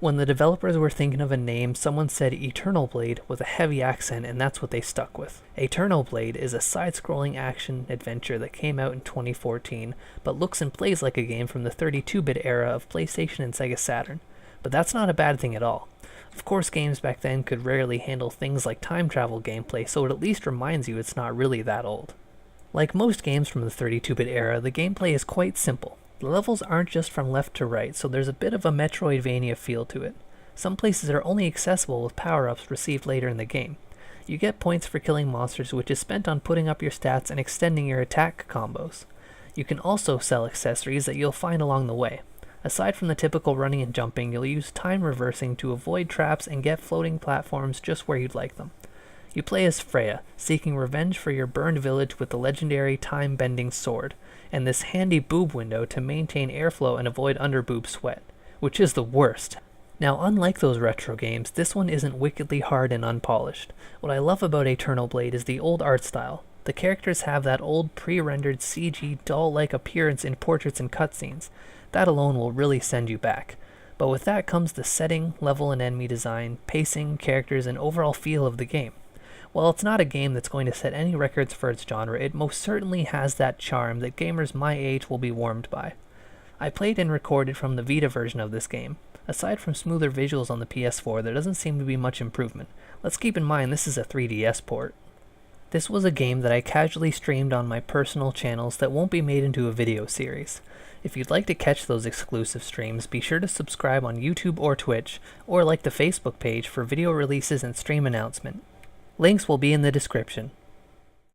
When the developers were thinking of a name, someone said Eternal Blade with a heavy accent, and that's what they stuck with. Aeterno Blade is a side-scrolling action-adventure that came out in 2014, but looks and plays like a game from the 32-bit era of PlayStation and Sega Saturn. But that's not a bad thing at all. Of course, games back then could rarely handle things like time travel gameplay, so it at least reminds you it's not really that old. Like most games from the 32-bit era, the gameplay is quite simple. The levels aren't just from left to right, so there's a bit of a Metroidvania feel to it. Some places are only accessible with power-ups received later in the game. You get points for killing monsters, which is spent on putting up your stats and extending your attack combos. You can also sell accessories that you'll find along the way. Aside from the typical running and jumping, you'll use time reversing to avoid traps and get floating platforms just where you'd like them. You play as Freya, seeking revenge for your burned village with the legendary time-bending sword, and this handy boob window to maintain airflow and avoid underboob sweat, which is the worst. Now, unlike those retro games, this one isn't wickedly hard and unpolished. What I love about Aeterno Blade is the old art style. The characters have that old pre-rendered CG doll-like appearance in portraits and cutscenes. That alone will really send you back. But with that comes the setting, level and enemy design, pacing, characters, and overall feel of the game. While it's not a game that's going to set any records for its genre, it most certainly has that charm that gamers my age will be warmed by. I played and recorded from the Vita version of this game. Aside from smoother visuals on the PS4, there doesn't seem to be much improvement. Let's keep in mind this is a 3DS port. This was a game that I casually streamed on my personal channels that won't be made into a video series. If you'd like to catch those exclusive streams, be sure to subscribe on YouTube or Twitch, or like the Facebook page for video releases and stream announcement. Links will be in the description.